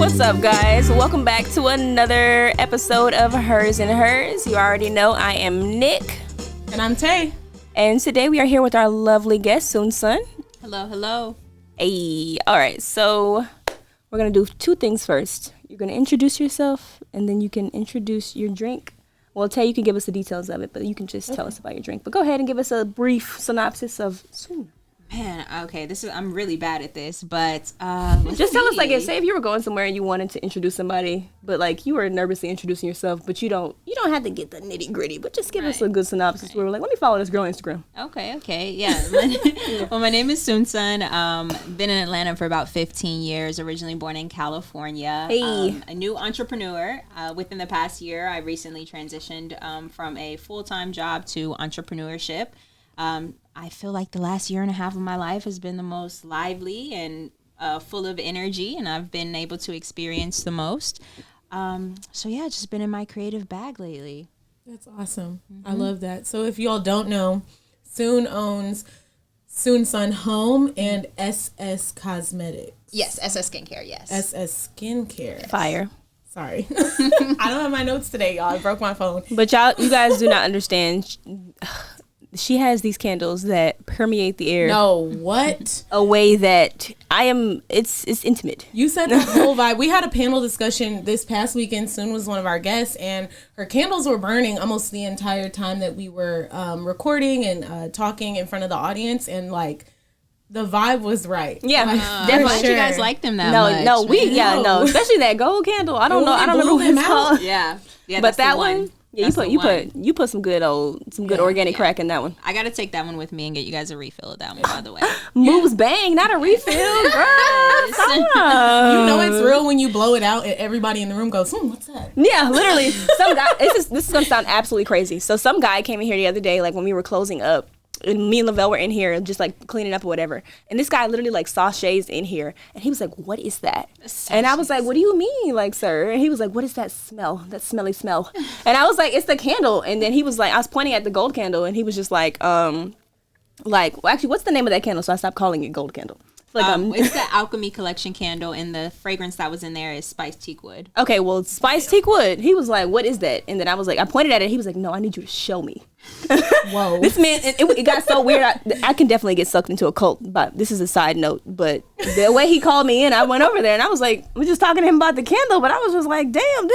What's up, guys? Welcome back to another episode of Hers and Hers. You already know I am Nik. And I'm Tay. And today we are here with our lovely guest, SoonSun. Hello, hello. Hey, all right, so we're going to do two things first. You're going to introduce yourself, and then you can introduce your drink. Well, Tay, you can give us the details of it, but you can just tell us about your drink. But go ahead and give us a brief synopsis of Soon. Man, okay, I'm really bad at this, but just tell us, like, say if you were going somewhere and you wanted to introduce somebody, but like you were nervously introducing yourself, but you don't have to get the nitty gritty, but just give us a good synopsis where we're like, let me follow this girl on Instagram. Okay, yeah. Well, my name is SoonSun. Been in Atlanta for about 15 years. Originally born in California. Hey. A new entrepreneur. Within the past year, I recently transitioned from a full-time job to entrepreneurship. I feel like the last year and a half of my life has been the most lively and full of energy, and I've been able to experience the most. So yeah, just been in my creative bag lately. That's awesome. Mm-hmm. I love that. So if y'all don't know, Soon owns SoonSun Home and S.S Cosmetics. Yes, S.S Skincare, yes. S.S Skincare. Fire. Sorry. I don't have my notes today, y'all. I broke my phone. But you guys do not understand. She has these candles that permeate the air. No, what? A way that it's intimate. You said the whole vibe. We had a panel discussion this past weekend. Soon was one of our guests, and her candles were burning almost the entire time that we were recording and talking in front of the audience, and like the vibe was right. Yeah, definitely. Sure. You guys like them that much? No, especially that gold candle. I don't remember what it's called. Yeah, but that one. Yeah, you put some good organic crack in that one. I gotta take that one with me and get you guys a refill of that one, by the way. Moves bang, not a refill, girl. You know it's real when you blow it out and everybody in the room goes, what's that? Yeah, literally. Some guy. This is gonna sound absolutely crazy. So some guy came in here the other day, like when we were closing up. And me and Lavelle were in here just like cleaning up or whatever. And this guy literally like sachets in here. And he was like, what is that? And I was like, what do you mean, like, sir? And he was like, what is that smell? That smelly smell. And I was like, it's the candle. And then he was like, I was pointing at the gold candle. And he was just like, well, actually, what's the name of that candle? So I stopped calling it gold candle. It's the Alchemy Collection candle, and the fragrance that was in there is spiced teak wood. Okay, well, spiced teak wood. He was like, what is that? And then I was like, I pointed at it. He was like, no, I need you to show me. Whoa. This man, it got so weird. I can definitely get sucked into a cult, but this is a side note. But the way he called me in, I went over there, and I was like, we're just talking to him about the candle, but I was just like, damn,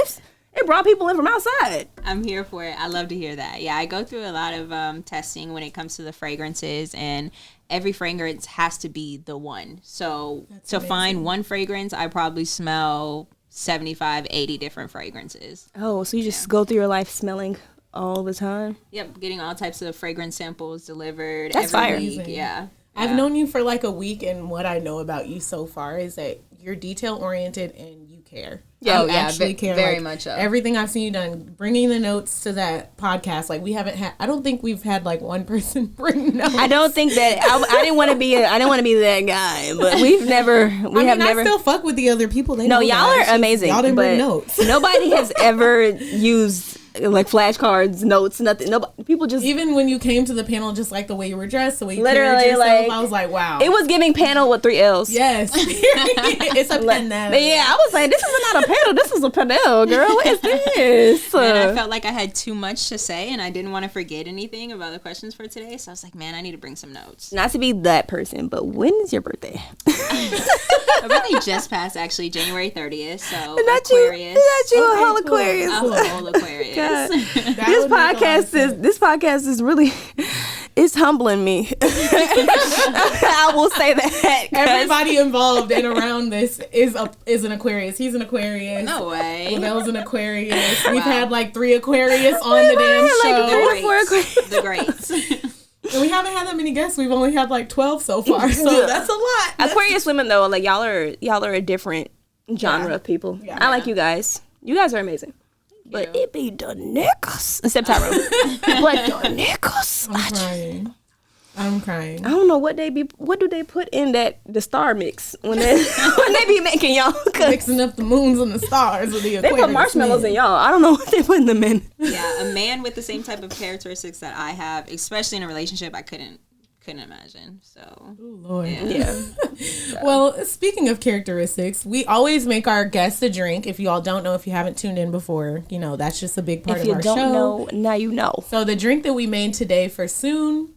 it brought people in from outside. I'm here for it. I love to hear that. Yeah, I go through a lot of testing when it comes to the fragrances, and every fragrance has to be the one. So to find one fragrance, I probably smell 75, 80 different fragrances. Oh, so you just go through your life smelling all the time? Yep, getting all types of fragrance samples delivered. That's every fire. week. Yeah. I've known you for like a week, and what I know about you so far is that you're detail-oriented and you care. Yeah, actually care. Very like, much so. Everything I've seen you done, bringing the notes to that podcast, like I don't think we've had like one person bring notes. I don't think that I didn't want to be that guy, but I still fuck with the other people. They know y'all are amazing. Y'all didn't bring notes. Nobody has ever used like flashcards, notes, nothing. Nobody, people just even when you came to the panel, just like the way you were dressed, the way you literally carried yourself, like I was like, wow. It was giving panel with 3 L's. Yes, it's a panel. Yeah, I was like, this is not a panel. This is a panel, girl. What is this? And I felt like I had too much to say, and I didn't want to forget anything about the questions for today. So I was like, man, I need to bring some notes. Not to be that person, but when is your birthday? My birthday just passed, actually, January 30th. So not Aquarius. You a whole cool. Aquarius. A whole Aquarius. This podcast is really, it's humbling me. I will say that. Everybody involved and around this is an Aquarius. He's an Aquarius. No way. Lavelle's an Aquarius. We've had like 3 Aquarius on the damn show. The greats. And we haven't had that many guests. We've only had like 12 so far. So that's a lot. Aquarius women though, like y'all are a different genre of people. Yeah. I like you guys. You guys are amazing. But it be the niggas. Except Tyrone. But the niggas. I'm crying. I don't know what do they put in the star mix when they be making y'all mixing up the moons and the stars with the Aquarius. They put marshmallows in y'all. I don't know what they put in them in. Yeah, a man with the same type of characteristics that I have, especially in a relationship, I couldn't couldn't imagine. So, Ooh, Lord. Yeah. Well, speaking of characteristics, we always make our guests a drink. If you all don't know, if you haven't tuned in before, you know, that's just a big part If of you our don't show. know, now you know. So the drink that we made today for Soon,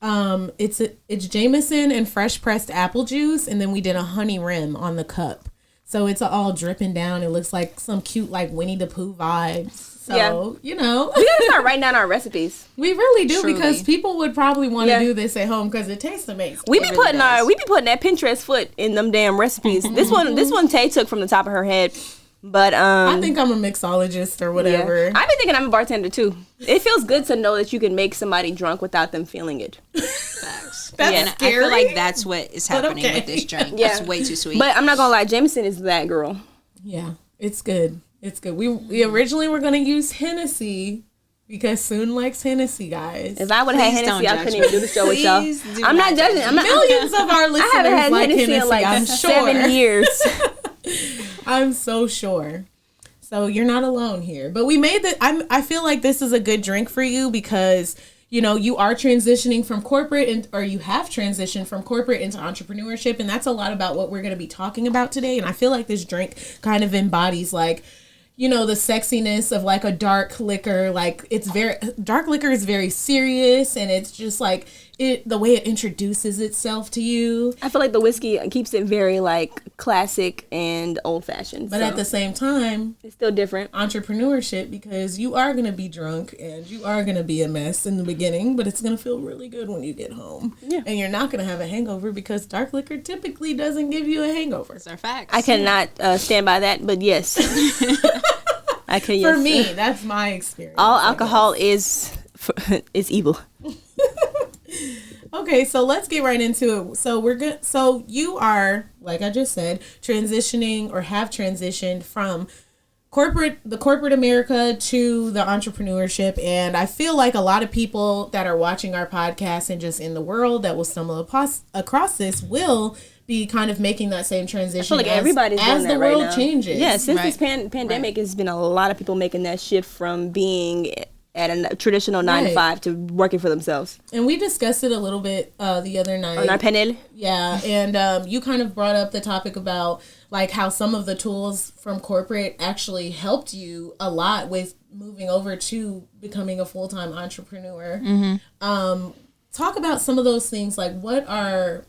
it's Jameson and fresh pressed apple juice, and then we did a honey rim on the cup. So it's all dripping down. It looks like some cute, like, Winnie the Pooh vibes. So, you know. We gotta start writing down our recipes. We really do, Truly. because people would probably want to do this at home because it tastes amazing. We be putting that Pinterest foot in them damn recipes. This one Tay took from the top of her head. But I think I'm a mixologist or whatever. Yeah. I've been thinking I'm a bartender too. It feels good to know that you can make somebody drunk without them feeling it. facts. That's I scary. feel like that's what is happening okay. with this drink. Yeah. It's way too sweet. But I'm not gonna lie, Jameson is that girl. Yeah, it's good. It's good. We originally were going to use Hennessy because Soon likes Hennessy, guys. If I would have had Please don't Hennessy, I judge couldn't me. even do the show with y'all. Please do I'm not not judging. judge I'm not. Millions of our I haven't listeners had like Hennessy Hennessy, in like I'm 7 sure. years. I'm so sure. So you're not alone here. But we made that. I feel like this is a good drink for you because, you know, you are transitioning from corporate or you have transitioned from corporate into entrepreneurship. And that's a lot about what we're going to be talking about today. And I feel like this drink kind of embodies, like, you know, the sexiness of like a dark liquor. Like, dark liquor is very serious, and it's just like the way it introduces itself to you. I feel like the whiskey keeps it very like classic and old fashioned. But at the same time, it's still different. Entrepreneurship, because you are going to be drunk and you are going to be a mess in the beginning, but it's going to feel really good when you get home. Yeah. And you're not going to have a hangover because dark liquor typically doesn't give you a hangover. Those are facts. I cannot stand by that, but yes. I can. For Yes. me, that's my experience. All alcohol is evil. Okay, so let's get right into it. So we're good. So you are, like I just said, transitioning or have transitioned from the corporate America to the entrepreneurship. And I feel like a lot of people that are watching our podcast and just in the world that will stumble across this will be kind of making that same transition. I feel like everybody's doing as that the right world now. changes. Yeah, since Right. this pandemic, has been a lot of people making that shift from being at a traditional 9 to 5 to working for themselves. And we discussed it a little bit the other night. On our panel. Yeah, and you kind of brought up the topic about like how some of the tools from corporate actually helped you a lot with moving over to becoming a full-time entrepreneur. Mm-hmm. Talk about some of those things. Like, what are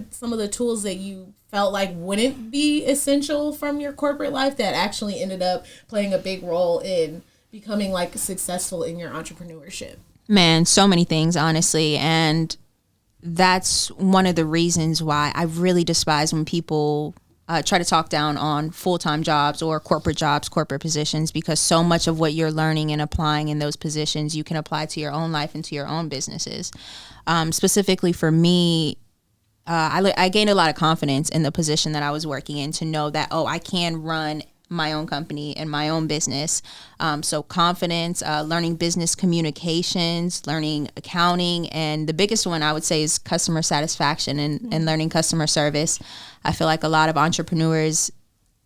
some of the tools that you felt like wouldn't be essential from your corporate life that actually ended up playing a big role in becoming like successful in your entrepreneurship? Man, so many things, honestly. And that's one of the reasons why I really despise when people try to talk down on full-time jobs or corporate positions, because so much of what you're learning and applying in those positions, you can apply to your own life and to your own businesses. Specifically for me, I gained a lot of confidence in the position that I was working in to know that, I can run my own company and my own business. So confidence, learning business communications, learning accounting, and the biggest one I would say is customer satisfaction and learning customer service. I feel like a lot of entrepreneurs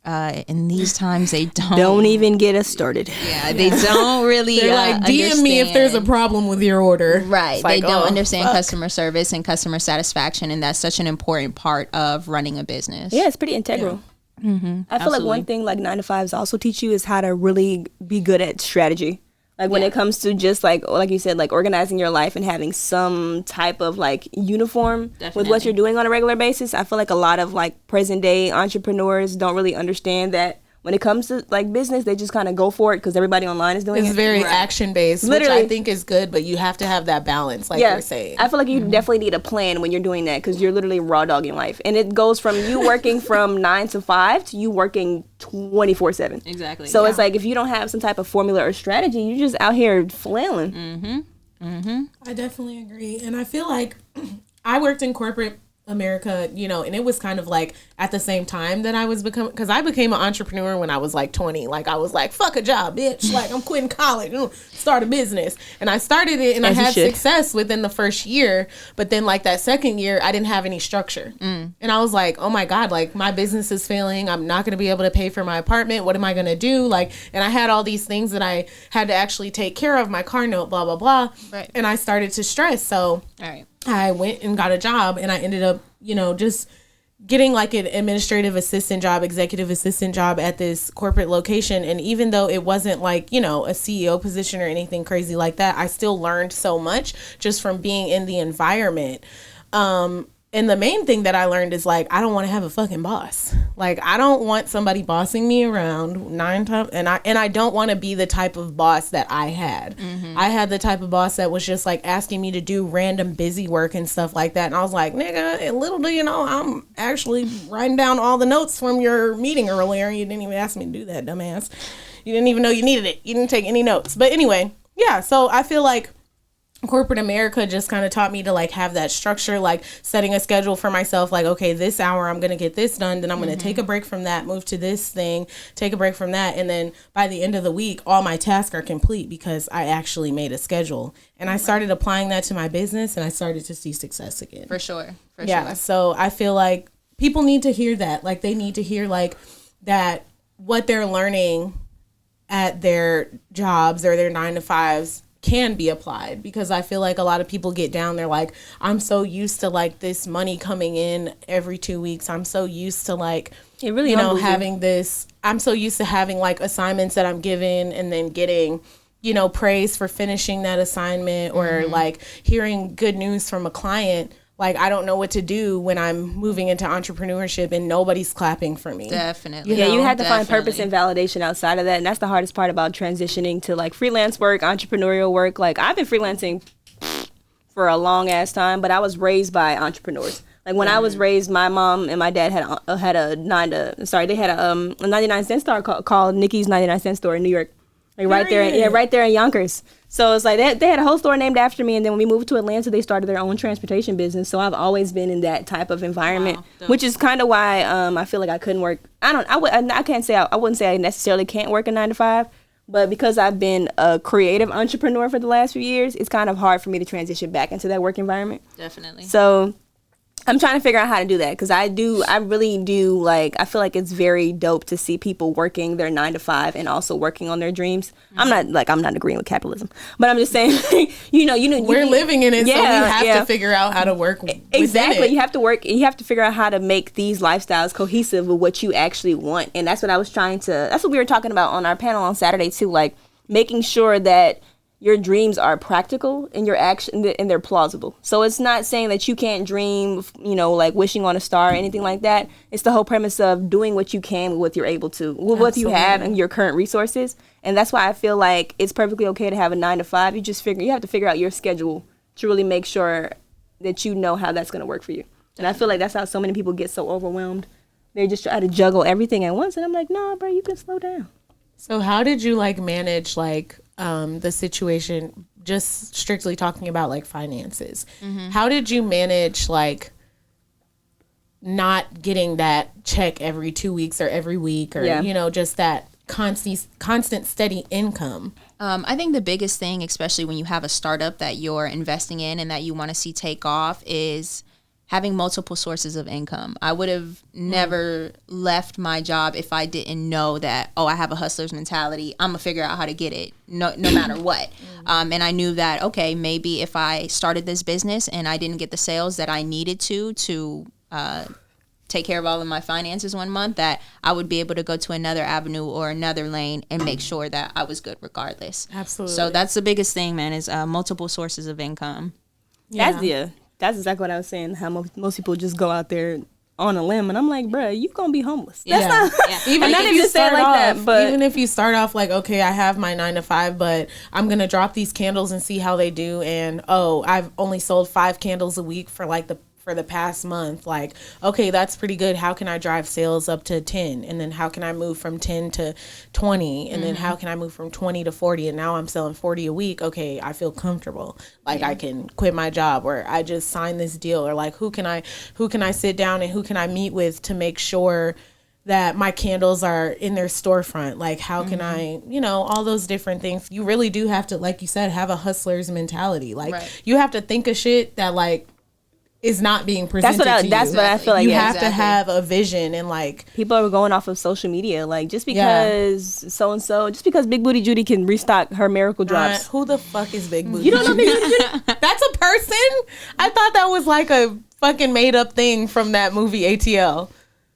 in these times, they don't even get us started. Yeah, they don't really They're like, DM me if there's a problem with your order. Right. It's They like, don't oh, understand fuck. customer service and customer satisfaction, and that's such an important part of running a business. Yeah, it's pretty integral. Mm-hmm. I feel like one Absolutely. thing like 9 to 5s also teach you is how to really be good at strategy. Like when it comes to just like you said, like organizing your life and having some type of like uniform with Definitely. what you're doing on a regular basis. I feel like a lot of like present day entrepreneurs don't really understand that when it comes to like business, they just kind of go for it because everybody online is doing It's it. very action based, which Literally. I think is good, but you have to have that balance, like Yeah, you're saying. I feel like you definitely need a plan when you're doing that because you're literally raw dogging life. And it goes from you working from 9 to 5 to you working 24/7. Exactly. So it's like if you don't have some type of formula or strategy, you're just out here flailing. I definitely agree. And I feel like I worked in corporate America, and it was kind of like at the same time that I was because I became an entrepreneur when I was like 20. Like I was like, fuck a job, bitch. Like I'm quitting college, start a business. And I started it and As I you had should. success within the first year. But then like that second year, I didn't have any structure. And I was like, oh my God, like my business is failing. I'm not going to be able to pay for my apartment. What am I going to do? Like, and I had all these things that I had to actually take care of, my car note, blah, blah, blah. Right. And I started to stress. So All right. I went and got a job, and I ended up, just getting like an administrative assistant job, executive assistant job at this corporate location. And even though it wasn't like, a CEO position or anything crazy like that, I still learned so much just from being in the environment. And the main thing that I learned is like, I don't want to have a fucking boss. Like, I don't want somebody bossing me around 9 times. And I don't want to be the type of boss that I had. Mm-hmm. I had the type of boss that was just like asking me to do random busy work and stuff like that. And I was like, nigga, little do you know, I'm actually writing down all the notes from your meeting earlier. You didn't even ask me to do that, dumbass. You didn't even know you needed it. You didn't take any notes. But anyway, yeah. So I feel like corporate America just kind of taught me to like have that structure, like setting a schedule for myself, like, okay, this hour I'm going to get this done, then I'm going to take a break from that, move to this thing, take a break from that, and then by the end of the week all my tasks are complete because I actually made a schedule. And I started applying that to my business, and I started to see success again. For sure. So I feel like people need to hear that. Like, they need to hear like that what they're learning at their jobs or their 9 to 5s can be applied, because I feel like a lot of people get down. They're like, I'm so used to like this money coming in every 2 weeks. I'm so used to like, it really, having this. I'm so used to having like assignments that I'm given and then getting, praise for finishing that assignment, or like hearing good news from a client. Like, I don't know what to do when I'm moving into entrepreneurship and nobody's clapping for me. Definitely. You had to find purpose and validation outside of that. And that's the hardest part about transitioning to like freelance work, entrepreneurial work. Like, I've been freelancing for a long ass time, but I was raised by entrepreneurs. Like, when I was raised, my mom and my dad had a 99-cent store called Nikki's 99-cent store in New York. Like, right there in Yonkers. So it's like they had a whole store named after me, and then when we moved to Atlanta, they started their own transportation business. So I've always been in that type of environment, which is kind of why I feel like I couldn't work. I wouldn't say I necessarily can't work a 9 to 5, but because I've been a creative entrepreneur for the last few years, it's kind of hard for me to transition back into that work environment. Definitely. So I'm trying to figure out how to do that, because I really do, like, I feel like it's very dope to see people working their 9 to 5 and also working on their dreams. Mm-hmm. I'm not agreeing with capitalism, but I'm just saying, we're living in it, so we have to figure out how to work exactly. It. You have to work, you have to figure out how to make these lifestyles cohesive with what you actually want. And that's what that's what we were talking about on our panel on Saturday too, like making sure that your dreams are practical and your action, and they're plausible. So it's not saying that you can't dream, like wishing on a star or anything like that. It's the whole premise of doing what you can with what you're able to, with what you have and your current resources. And that's why I feel like it's perfectly okay to have a 9 to 5. You have to figure out your schedule to really make sure that you know how that's going to work for you. And I feel like that's how so many people get so overwhelmed. They just try to juggle everything at once. And I'm like, no, bro, you can slow down. So how did you like manage like the situation, just strictly talking about like finances? Mm-hmm. How did you manage like not getting that check every 2 weeks or every week, or just that constant steady income? I think the biggest thing, especially when you have a startup that you're investing in and that you want to see take off, is having multiple sources of income. I would have never left my job if I didn't know that, I have a hustler's mentality. I'm going to figure out how to get it no matter what. And I knew that, okay, maybe if I started this business and I didn't get the sales that I needed to take care of all of my finances one month, that I would be able to go to another avenue or another lane and make sure that I was good regardless. Absolutely. So that's the biggest thing, man, is multiple sources of income. That's exactly what I was saying, how most people just go out there on a limb, and I'm like, bruh, you gonna be homeless. That's not, even if if you start like off, that, but even if you start off like, okay, I have my 9 to 5, but I'm gonna drop these candles and see how they do, and I've only sold 5 candles a week for the past month. Like, okay, that's pretty good. How can I drive sales up to 10? And then how can I move from 10 to 20? And then how can I move from 20 to 40? And now I'm selling 40 a week. Okay, I feel comfortable. Like, I can quit my job, or I just signed this deal, or like, who can I sit down and who can I meet with to make sure that my candles are in their storefront? Like, how can I, all those different things. You really do have to, like you said, have a hustler's mentality. Like, you have to think of shit that, like, is not being presented to you. That's what I feel like. You have to have a vision, and like people are going off of social media. Like just because so and so, just because Big Booty Judy can restock her Miracle Drops. Who the fuck is Big Booty? You don't know Big Booty Judy? That's a person? I thought that was like a fucking made up thing from that movie ATL.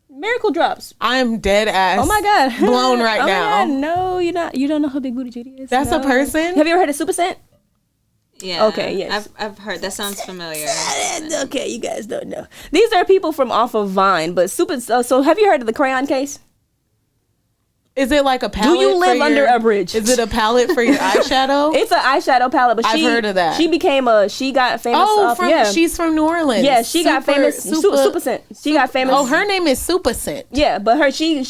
Miracle Drops. I'm dead ass. Oh my god, blown right oh now. My god, no, you're not. You don't know who Big Booty Judy is. That's a person. Have you ever heard of Super Scent? Yeah. Okay. Yes. I've heard. That sounds familiar. Okay, you guys don't know. These are people from off of Vine, but So have you heard of the crayon case? Is it like a palette? Do you live under a bridge? Is it a palette for your eyeshadow? It's an eyeshadow palette, but I've heard of that. She got famous. She's from New Orleans. Yeah, she got famous. Super Scent. She got famous. Oh, her name is Super Scent. Yeah, but she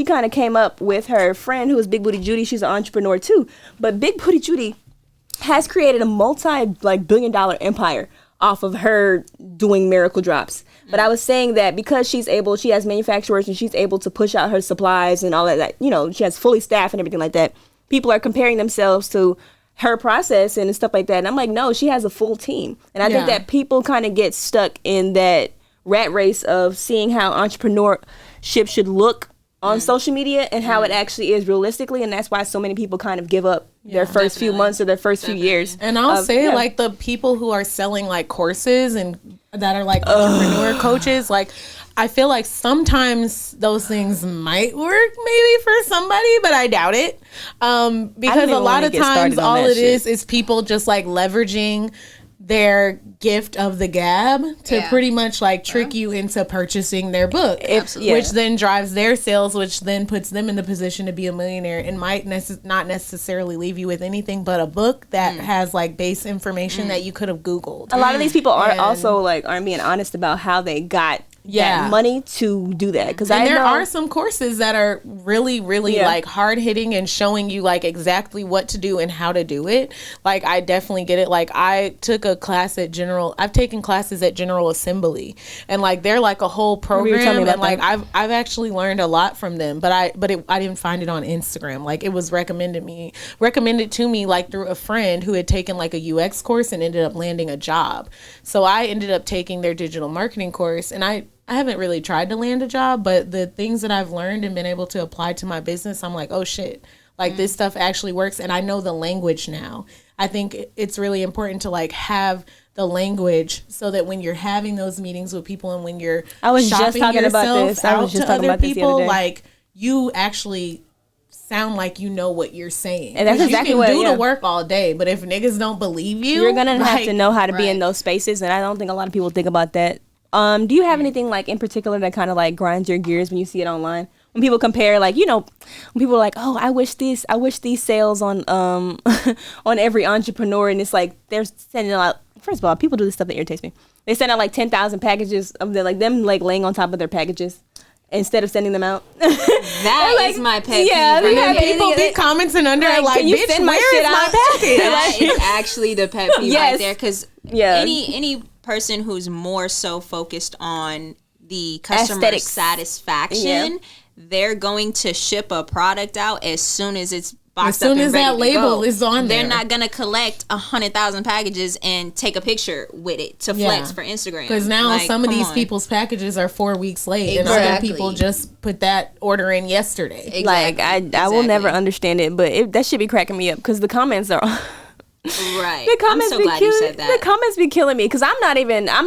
kind of came up with her friend who is Big Booty Judy. She's an entrepreneur too. But Big Booty Judy has created a multi-billion-dollar empire off of her doing Miracle Drops. But I was saying that because she has manufacturers and she's able to push out her supplies and all that, she has fully staffed and everything like that. People are comparing themselves to her process and stuff like that. And I'm like, no, she has a full team. And I think that people kind of get stuck in that rat race of seeing how entrepreneurship should look on social media and how it actually is realistically, and that's why so many people kind of give up their first few months or their first few years. And I'll say like the people who are selling like courses and that are like entrepreneur coaches, like I feel like sometimes those things might work maybe for somebody, but I doubt it. Because a lot of times all it is people just like leveraging their gift of the gab to pretty much like trick you into purchasing their book, which then drives their sales, which then puts them in the position to be a millionaire and might not necessarily leave you with anything but a book that has like base information that you could have Googled. A lot of these people aren't being honest about how they got that money to do that, because there are some courses that are really like hard hitting and showing you like exactly what to do and how to do it. Like I definitely get it. Like I took a class at I've taken classes at General Assembly, and like they're like a whole program, and like I've actually learned a lot from them, but I didn't find it on Instagram. Like it was recommended to me like through a friend who had taken like a UX course and ended up landing a job. So I ended up taking their digital marketing course, and I haven't really tried to land a job, but the things that I've learned and been able to apply to my business, I'm like, oh shit, like this stuff actually works, and I know the language now. I think it's really important to like have the language so that when you're having those meetings with people and when you're shopping yourself out to other people, like you actually sound like you know what you're saying. And that's exactly you can do the work all day, but if niggas don't believe you're gonna have to know how to be in those spaces, and I don't think a lot of people think about that. Do you have anything like in particular that kind of like grinds your gears when you see it online? When people compare, like, when people are like, oh, I wish these sales on on every entrepreneur, and it's like they're sending out. First of all, people do this stuff that irritates me. They send out like 10,000 packages of them like laying on top of their packages instead of sending them out. That is my pet peeve. Yeah, people be commenting under like, bitch, where is my package? That is actually the pet peeve right there, because any person who's more so focused on the customer satisfaction, they're going to ship a product out as soon as it's boxed up and ready to go. As soon as that label is on there. They're not going to collect 100,000 packages and take a picture with it to flex for Instagram. Because now some of these people's packages are 4 weeks late, and other people just put that order in yesterday. Exactly. Like, I will never understand it, but that should be cracking me up, because the comments are... Right. I'm so glad you said that. The comments be killing me, because I'm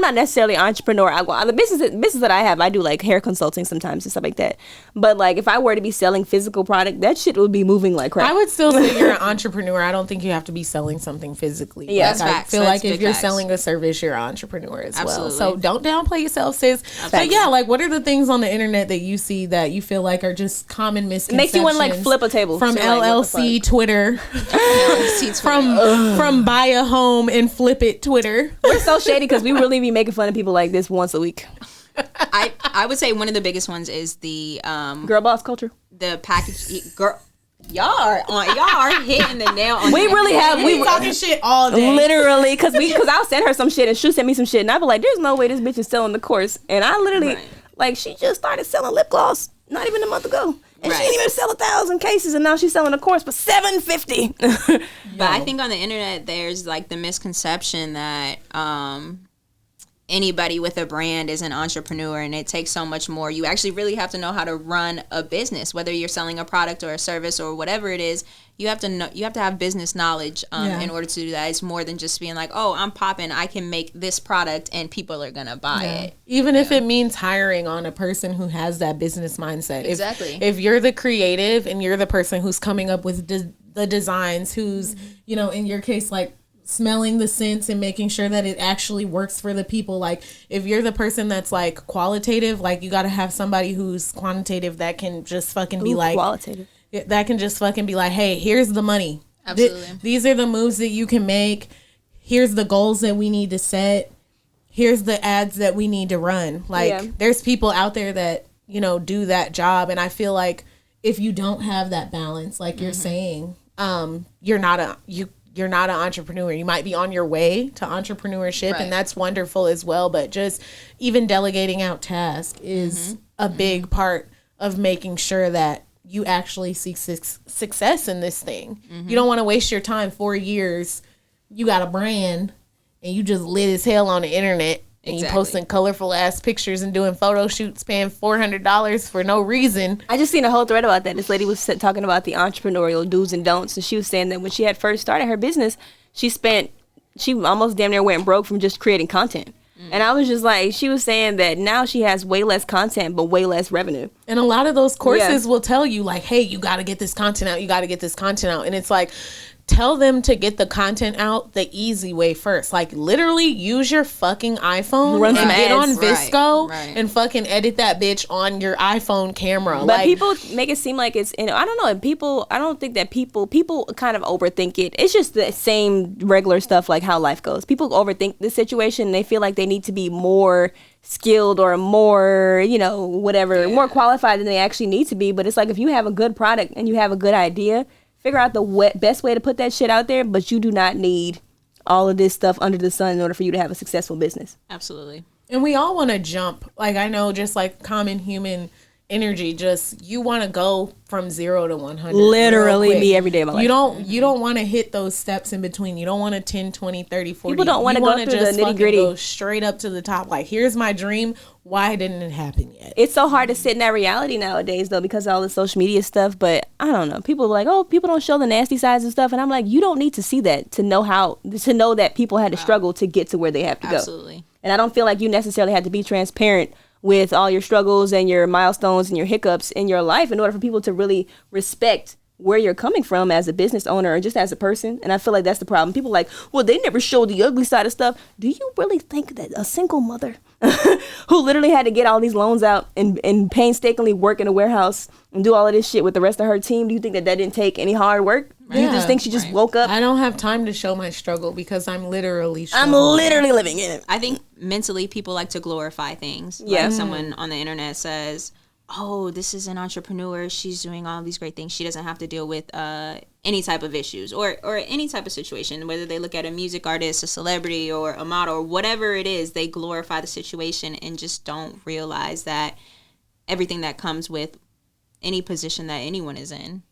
not necessarily an entrepreneur. The business that I have, I do like hair consulting sometimes and stuff like that. But like if I were to be selling physical product, that shit would be moving like crap. I would still say you're an entrepreneur. I don't think you have to be selling something physically. Yeah, that's facts. I feel like if you're selling a service, you're an entrepreneur as well. So don't downplay yourself, sis. But yeah, like what are the things on the internet that you see that you feel like are just common misconceptions? Makes you want to like flip a table from LLC Twitter, from buy a home and flip it Twitter. We're so shady because we really be making fun of people like this once a week. I would say one of the biggest ones is the girl boss culture. The package girl. Y'all are hitting the nail on. We really have. We talking shit all day. Literally, because I'll send her some shit and she'll send me some shit, and I'll be like, "There's no way this bitch is selling the course." And I literally like she just started selling lip gloss not even a month ago. And she didn't even sell 1,000 cases, and now she's selling a course for $750. But I think on the internet, there's like the misconception that anybody with a brand is an entrepreneur, and it takes so much more. You actually really have to know how to run a business, whether you're selling a product or a service or whatever it is. You have to know, you have to have business knowledge in order to do that. It's more than just being like, oh, I'm popping, I can make this product and people are gonna buy it. Even if it means hiring on a person who has that business mindset. Exactly. If you're the creative and you're the person who's coming up with the designs, who's, you know, in your case, like smelling the scents and making sure that it actually works for the people. Like if you're the person that's like qualitative, like you got to have somebody who's quantitative that can just fucking be like qualitative. That can just fucking be like, hey, here's the money. Absolutely. These are the moves that you can make. Here's the goals that we need to set. Here's the ads that we need to run. Like there's people out there that, you know, do that job. And I feel like if you don't have that balance, like you're saying, you're not an entrepreneur. You might be on your way to entrepreneurship, and that's wonderful as well. But just even delegating out tasks is a big part of making sure that you actually see success in this thing. You don't want to waste your time 4 years. You got a brand and you just lit as hell on the internet and you posting colorful ass pictures and doing photo shoots, paying $400 for no reason. I just seen a whole thread about that. This lady was talking about the entrepreneurial do's and don'ts, and she was saying that when she had first started her business, she almost damn near went broke from just creating content. And I was just like, she was saying that now she has way less content, but way less revenue. And a lot of those courses will tell you like, hey, you got to get this content out. You got to get this content out. And it's like, tell them to get the content out the easy way first. Like literally use your fucking iPhone and get on Visco and fucking edit that bitch on your iPhone camera. But like, people make it seem like it's, you know, I don't know. I don't think that people kind of overthink it. It's just the same regular stuff like how life goes. People overthink the situation. They feel like they need to be more skilled or more, you know, whatever, more qualified than they actually need to be. But it's like if you have a good product and you have a good idea, figure out the best way to put that shit out there, but you do not need all of this stuff under the sun in order for you to have a successful business. Absolutely. And we all want to jump. Like, I know just like common human energy, just you want to go from 0 to 100. Literally me every day of my life. You don't want to hit those steps in between. You don't want to 10, 20, 30, 40. People don't want to go through the nitty gritty. Go straight up to the top. Like, here's my dream. Why didn't it happen yet? It's so hard to sit in that reality nowadays, though, because of all the social media stuff. But I don't know. People are like, oh, people don't show the nasty sides and stuff. And I'm like, you don't need to see that to know that people had to struggle to get to where they have to go. Absolutely. And I don't feel like you necessarily have to be transparent with all your struggles and your milestones and your hiccups in your life in order for people to really respect where you're coming from as a business owner or just as a person. And I feel like that's the problem. People are like, well, they never show the ugly side of stuff. Do you really think that a single mother who literally had to get all these loans out and painstakingly work in a warehouse and do all of this shit with the rest of her team, do you think that didn't take any hard work? Do you just think she just woke up? I don't have time to show my struggle because I'm literally living in it. I think mentally people like to glorify things. Yeah. Like someone on the internet says, oh, this is an entrepreneur. She's doing all these great things. She doesn't have to deal with any type of issues or any type of situation, whether they look at a music artist, a celebrity, or a model, or whatever it is, they glorify the situation and just don't realize that everything that comes with any position that anyone is in.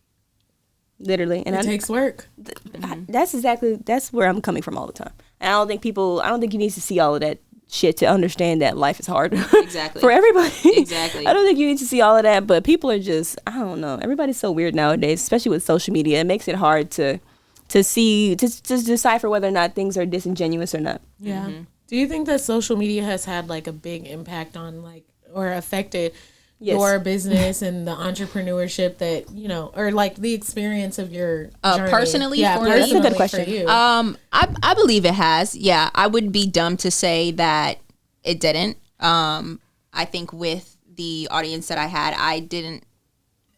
Literally. And it takes work. That's where I'm coming from all the time. And I don't think you need to see all of that shit to understand that life is hard. Exactly. For everybody. Exactly. I don't think you need to see all of that, but people are just, I don't know. Everybody's so weird nowadays, especially with social media. It makes it hard to decipher whether or not things are disingenuous or not. Yeah. Mm-hmm. Do you think that social media has had like a big impact on like, or affected your business and the entrepreneurship that, you know, or like the experience of your journey? Personally, for me, that's a good question. For you. I believe it has. Yeah, I would be dumb to say that it didn't. I think with the audience that I had, I didn't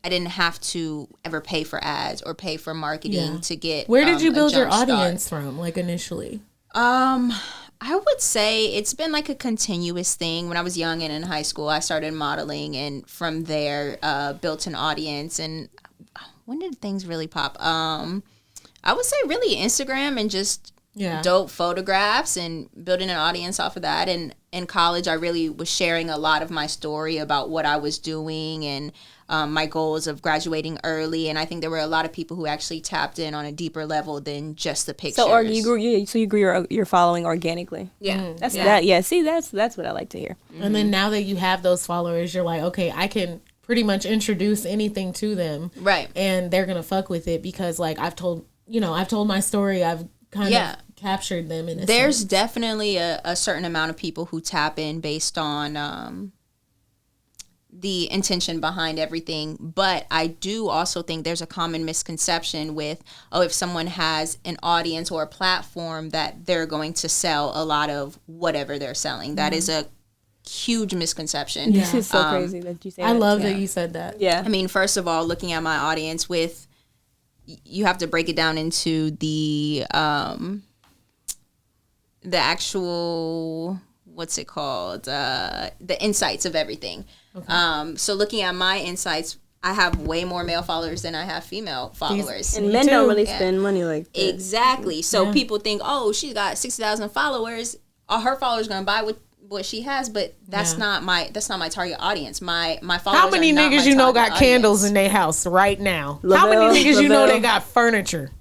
have to ever pay for ads or pay for marketing to get. Where did you build your audience from, like initially? I would say it's been like a continuous thing. When I was young and in high school, I started modeling, and from there, built an audience. And when did things really pop? I would say really Instagram and just dope photographs and building an audience off of that. And in college, I really was sharing a lot of my story about what I was doing and my goals of graduating early. And I think there were a lot of people who actually tapped in on a deeper level than just the pictures. So, you grew your following organically. Yeah. That's that. Yeah. See, that's what I like to hear. And then now that you have those followers, you're like, okay, I can pretty much introduce anything to them. Right. And they're going to fuck with it because like I've told my story. I've kind of captured them in a There's sense. definitely a certain amount of people who tap in based on the intention behind everything. But I do also think there's a common misconception with, if someone has an audience or a platform that they're going to sell a lot of whatever they're selling. That is a huge misconception. This is so crazy that you say that. I love that you said that. Yeah. I mean, first of all, looking at my audience you have to break it down into the actual, what's it called? The insights of everything. Okay. So looking at my insights, I have way more male followers than I have female followers. And men don't really spend money like that. Exactly. So people think, she's got 60,000 followers. Are her followers going to buy what she has? But that's not my target audience. My followers. How many niggas you know got candles in their house right now? How many niggas you know they got furniture?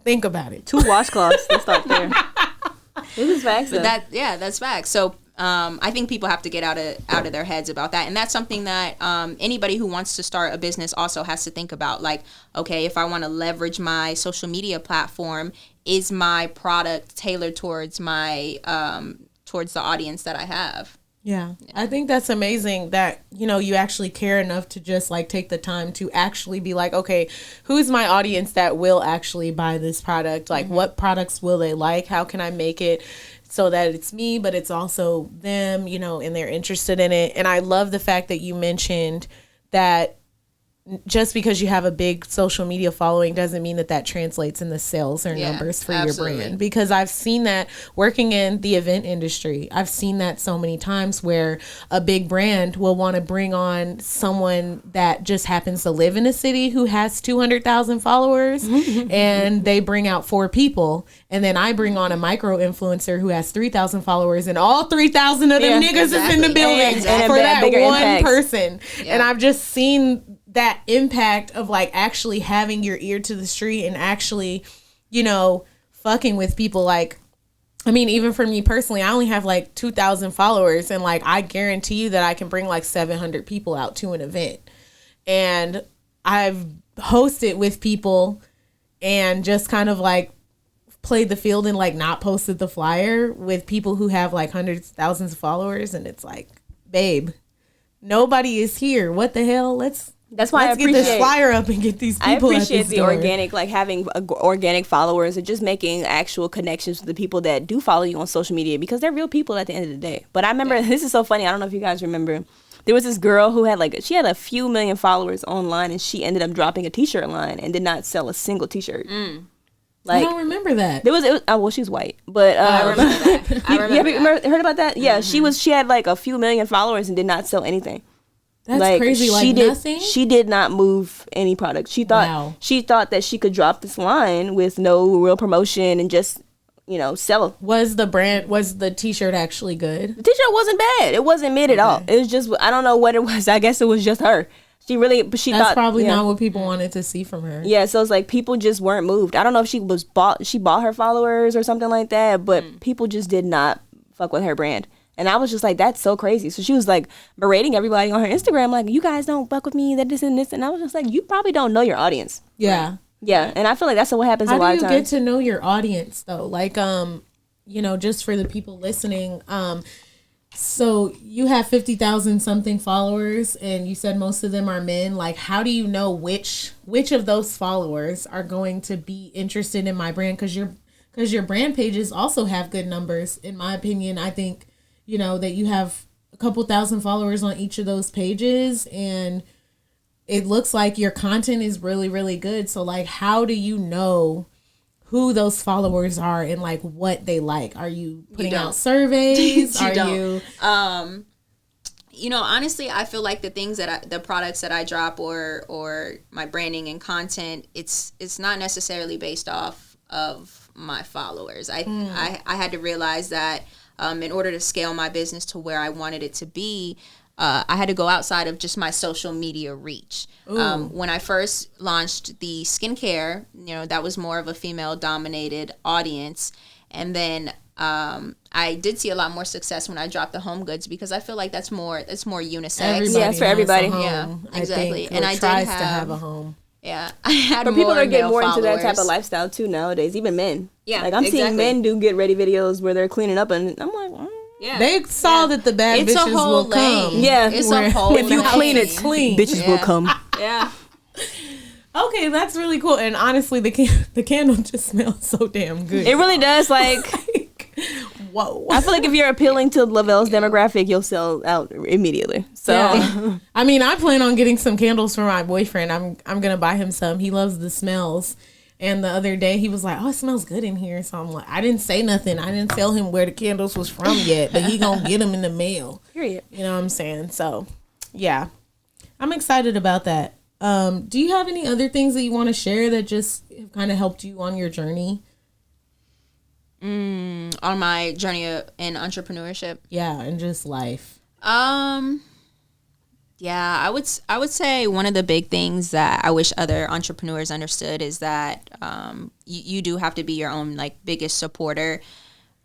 Think about it. 2 washcloths. Let's start there. This is facts. That's facts. So I think people have to get out of their heads about that, and that's something that anybody who wants to start a business also has to think about. Like, okay, if I want to leverage my social media platform, is my product tailored towards my towards the audience that I have? Yeah. I think that's amazing that, you actually care enough to just like take the time to actually be like, okay, who's my audience that will actually buy this product? Like, what products will they like? How can I make it so that it's me, but it's also them, and they're interested in it. And I love the fact that you mentioned that just because you have a big social media following doesn't mean that translates in the sales or numbers for your brand. Because I've seen that working in the event industry. I've seen that so many times where a big brand will want to bring on someone that just happens to live in a city who has 200,000 followers and they bring out 4 people. And then I bring on a micro influencer who has 3,000 followers and all 3,000 of them niggas is in the building for that one person. Yeah. And I've just seen that impact of like actually having your ear to the street and actually, fucking with people. Like, I mean, even for me personally, I only have like 2,000 followers and like, I guarantee you that I can bring like 700 people out to an event. And I've hosted with people and just kind of like played the field and like not posted the flyer with people who have like hundreds, thousands of followers. And it's like, babe, nobody is here. What the hell? That's why Let's get this flyer up and get these people. I appreciate the door. Organic, like having organic followers and just making actual connections with the people that do follow you on social media, because they're real people at the end of the day. But I remember, this is so funny, I don't know if you guys remember, there was this girl who had she had a few million followers online, and she ended up dropping a t-shirt line and did not sell a single t-shirt. I don't remember that. She's white, but I remember that. you ever heard about that? Yeah, she had like a few million followers and did not sell anything. That's crazy. Nothing? She did not move any product. She thought that she could drop this line with no real promotion and just, sell. Was the t-shirt actually good? The t-shirt wasn't bad. It wasn't mid at all. It was just, I don't know what it was. I guess it was just her. That's probably not what people wanted to see from her. Yeah, so it's like people just weren't moved. I don't know if she bought her followers or something like that, but people just did not fuck with her brand. And I was just like, that's so crazy. So she was like berating everybody on her Instagram, like, you guys don't fuck with me, that this and this. And I was just like, you probably don't know your audience. Yeah. Right? Yeah. And I feel like that's what happens a lot of times. How do you get to know your audience though? Like, just for the people listening, so you have 50,000 something followers and you said most of them are men. Like, how do you know which of those followers are going to be interested in my brand? Because your brand pages also have good numbers. In my opinion, I think, that you have a couple thousand followers on each of those pages and it looks like your content is really, really good. So like, how do you know who those followers are and like what they like? Are you putting out surveys? Honestly, I feel like the products that I drop or my branding and content, it's not necessarily based off of my followers. I had to realize that in order to scale my business to where I wanted it to be, I had to go outside of just my social media reach. When I first launched the skincare, that was more of a female-dominated audience. And then I did see a lot more success when I dropped the home goods, because I feel like it's more unisex. Yeah, it's for everybody. Yeah, exactly. And I tries did have to have a home. Yeah, I had But people are getting more followers. into that type of lifestyle too nowadays. Even men. Yeah, like I'm seeing men do get ready videos where they're cleaning up, and I'm like, Yeah. They saw that the bad It's a bitches whole will come. lane. Yeah. It's a whole if you lane. clean it clean. bitches will come. Yeah. Okay, that's really cool. And honestly, the candle just smells so damn good. It really does. Like, whoa. I feel like if you're appealing to Lavelle's demographic, you'll sell out immediately. So, yeah. I mean, I plan on getting some candles for my boyfriend. I'm gonna buy him some. He loves the smells. And the other day he was like, "Oh, it smells good in here." So I'm like, I didn't say nothing. I didn't tell him where the candles was from yet, but he gonna get them in the mail. period. You know what I'm saying? So, yeah, I'm excited about that. Do you have any other things that you want to share that just have kind of helped you on your journey? On my journey in entrepreneurship. Yeah, and just life. Yeah, I would say one of the big things that I wish other entrepreneurs understood is that you do have to be your own biggest supporter.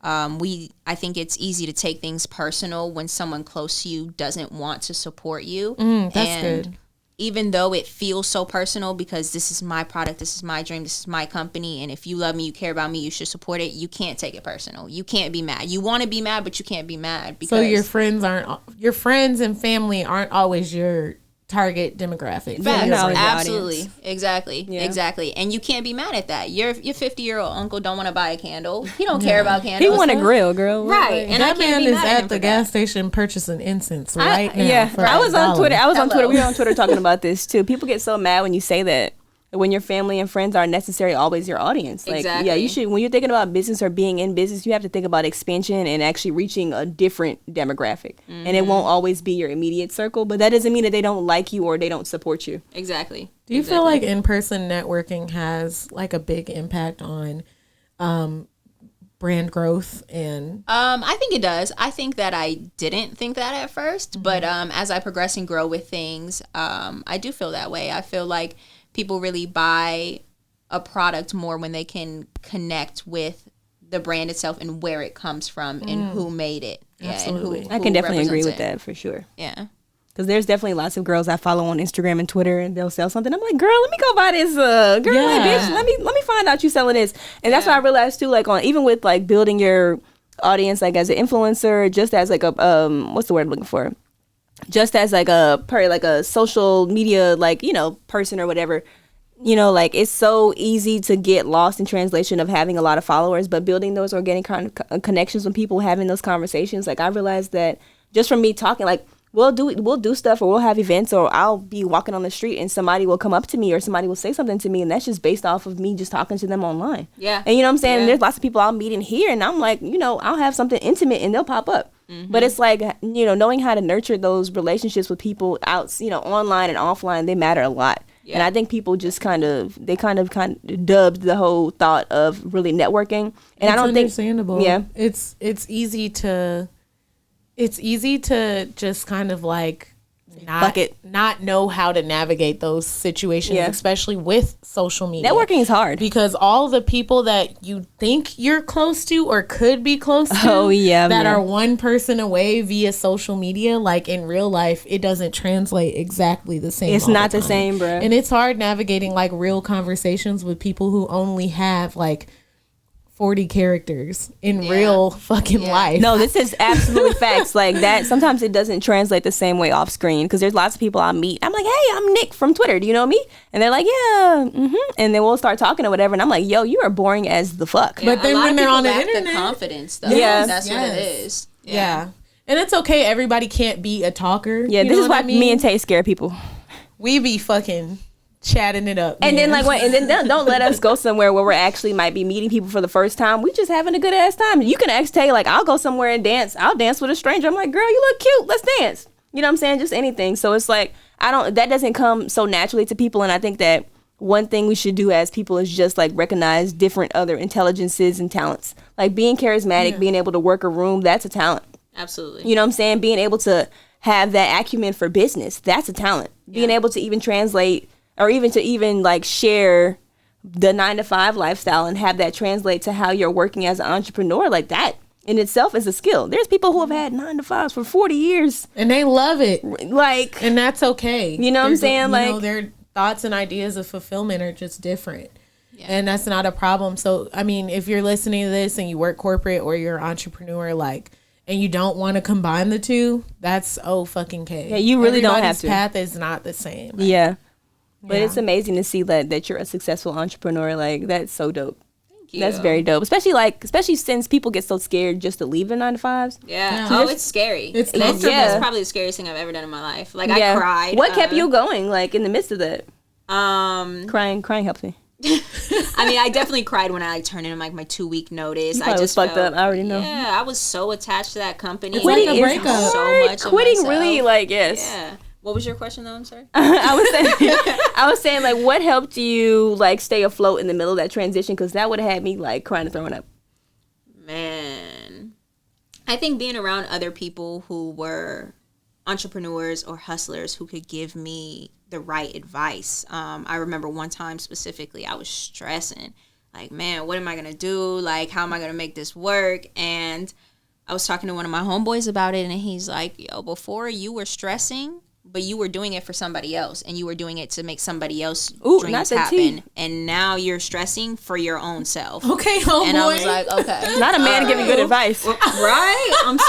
I think it's easy to take things personal when someone close to you doesn't want to support you. That's good. Even though it feels so personal, because this is my product, this is my dream, this is my company, and if you love me, you care about me, you should support it. You can't take it personal. You can't be mad. You want to be mad, but you can't be mad because So your friends and family aren't always your target demographic. Facts. Your audience. Absolutely. Exactly. Yeah. Exactly. And you can't be mad at that. Your 50-year-old uncle don't want to buy a candle. He don't care about candles. He want a grill, girl. Right. And That I can't man be is mad at him at the for gas that. station purchasing incense right now. Yeah, for I was on $1. Twitter. I was on Twitter. Hello. We were on Twitter talking about this too. People get so mad when you say that. When your family and friends aren't necessarily always your audience. Like, yeah, Exactly. you should, when you're thinking about business or being in business, you have to think about expansion and actually reaching a different demographic. And it won't always be your immediate circle, but that doesn't mean that they don't like you or they don't support you. Exactly. Do you feel like in-person networking has a big impact on brand growth? And I think it does. I think that I didn't think that at first, but as I progress and grow with things, I do feel that way. I feel like people really buy a product more when they can connect with the brand itself and where it comes from and who made it. Absolutely. And I can definitely agree with represents that for sure. it. Yeah. Because there's definitely lots of girls I follow on Instagram and Twitter, and they'll sell something. I'm like, girl, let me go buy this. Girl, Yeah. like, bitch, let me find out you selling this. And that's what I realized too. Like even with building your audience, as an influencer, just as a what's the word I'm looking for? Just as a social media person or whatever. It's so easy to get lost in translation of having a lot of followers, but building those organic connections with people, having those conversations. I realized that just from me talking, we'll do stuff, or we'll have events, or I'll be walking on the street and somebody will come up to me or somebody will say something to me, and that's just based off of me just talking to them online. Yeah. And you know what I'm saying? Yeah. There's lots of people I'll meet in here, and I'm like, I'll have something intimate and they'll pop up. But it's knowing how to nurture those relationships with people out, online and offline, they matter a lot. Yeah. And I think people just kind of dubbed the whole thought of really networking. And I don't think, understandable. yeah, It's easy to just kind of not know how to navigate those situations, Yeah. especially with social media. networking is hard. Because all the people that you think you're close to or could be close to Oh, yeah, that man. are one person away via social media, in real life, it doesn't translate exactly the same. It's all not the time. same, bruh. And it's hard navigating real conversations with people who only have 40 characters in real fucking life. No, this is absolutely facts. That sometimes it doesn't translate the same way off screen, because there's lots of people I meet. I'm like, hey, I'm Nick from Twitter. Do you know me? And they're like, yeah. And then we'll start talking or whatever. And I'm like, yo, you are boring as the fuck. But then a lot when of they're people on the lack internet- confidence, though. Yes, That's what it is. Yeah. And it's okay. Everybody can't be a talker. Yeah, You this know is what why I mean? me and Tay scare people. We be fucking chatting it up. And then man. don't let us go somewhere where we're actually might be meeting people for the first time. We just having a good ass time. You can ask Tay, I'll go somewhere and dance. I'll dance with a stranger. I'm like, girl, you look cute. Let's dance. You know what I'm saying? Just anything. So it's that doesn't come so naturally to people. And I think that one thing we should do as people is just like recognize different other intelligences and talents. Like being charismatic, being able to work a room, that's a talent. Absolutely. You know what I'm saying? Being able to have that acumen for business, that's a talent. Being able to even translate or even to even like share the 9-to-5 lifestyle and have that translate to how you're working as an entrepreneur, like that in itself is a skill. There's people who have had 9-to-5s for 40 years. And they love it. Like, and that's okay. You know what I'm saying? Like, their thoughts and ideas of fulfillment are just different. Yeah. And that's not a problem. So, I mean, if you're listening to this and you work corporate or you're an entrepreneur, like, and you don't want to combine the two, that's fucking okay. Yeah, you really don't have to. Path is not the same. Right? Yeah. But it's amazing to see that you're a successful entrepreneur. Like, that's so dope. Thank you. That's very dope. Especially since people get so scared just to leave their 9-to-5s. Yeah. Oh, it's scary. That's probably the scariest thing I've ever done in my life. Like, I cried. What kept you going, like, in the midst of that? Crying helps me. I mean, I definitely cried when I like turned in like my 2-week notice. I just fucked up. I already know. Yeah, I was so attached to that company. Quitting like, is breakup. So much. Quitting really, like, yes. Yeah. What was your question though? I'm sorry. I was saying like, what helped you like stay afloat in the middle of that transition? Because that would have had me like crying and throwing up. Man, I think being around other people who were entrepreneurs or hustlers who could give me the right advice. I remember one time specifically, I was stressing. Like, man, what am I gonna do? Like, how am I gonna make this work? And I was talking to one of my homeboys about it, and he's like, yo, before you were stressing, but you were doing it for somebody else, and you were doing it to make somebody else dreams happen. And now you're stressing for your own self. Okay, homeboy. And I was like, okay. Not a man giving good advice. Right? I'm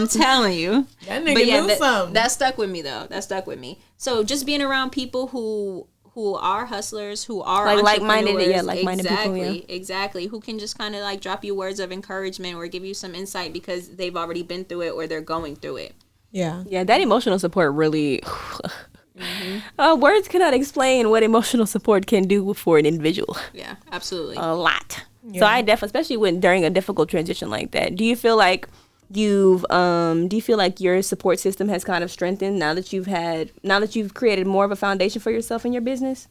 telling you. That nigga knew something. That stuck with me, though. That stuck with me. So just being around people who are hustlers, who are like-minded people, exactly, who can just kind of like drop you words of encouragement or give you some insight because they've already been through it or they're going through it. Yeah, that emotional support really words cannot explain what emotional support can do for an individual. Yeah, absolutely. A lot. Yeah. So I definitely, especially during a difficult transition like that, do you feel like your support system has kind of strengthened now that you've created more of a foundation for yourself in your business?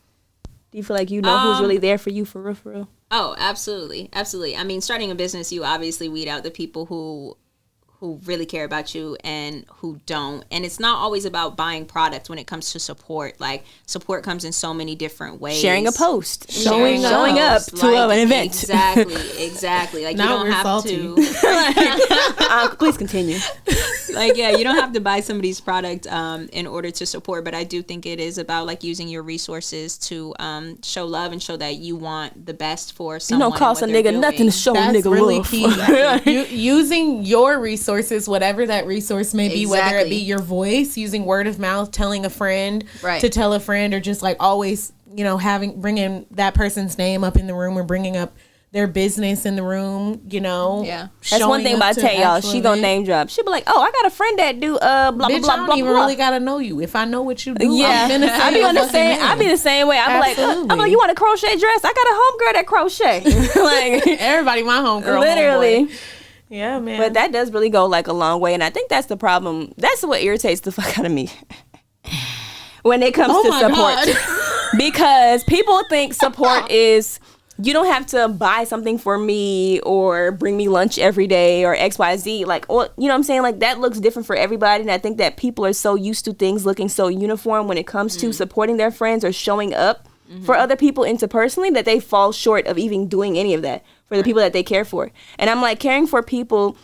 Do you feel like you know who's really there for you for real? Oh, absolutely. Absolutely. I mean, starting a business, you obviously weed out the people who really care about you and who don't. And it's not always about buying products when it comes to support. Like, support comes in so many different ways. Sharing a post. Showing up to an event. Exactly. Like, now you don't have salty. To. Please continue. Like, yeah, you don't have to buy somebody's product in order to support. But I do think it is about, like, using your resources to show love and show that you want the best for someone. You don't cost a nigga nothing to show a nigga really love. Key. Using your resources, whatever that resource may be, whether it be your voice, using word of mouth, telling a friend to tell a friend, or just like always, bringing that person's name up in the room or bringing up their business in the room, Yeah. That's one thing about Tay, y'all. She gonna name drop. She be like, oh, I got a friend that do blah, blah, bitch, blah, I don't blah, even blah. really gotta know you. If I know what you do, I be the same way. I'm like, you want a crochet dress? I got a homegirl that crochet. Like, everybody, my homegirl. Literally. Homeboy. Yeah, man. But that does really go like a long way, and I think that's the problem. That's what irritates the fuck out of me when it comes to support. Because people think support is, you don't have to buy something for me or bring me lunch every day or XYZ. Like, or, you know what I'm saying? Like, that looks different for everybody, and I think that people are so used to things looking so uniform when it comes to supporting their friends or showing up for other people interpersonally, that they fall short of even doing any of that for the people that they care for. And I'm like, caring for people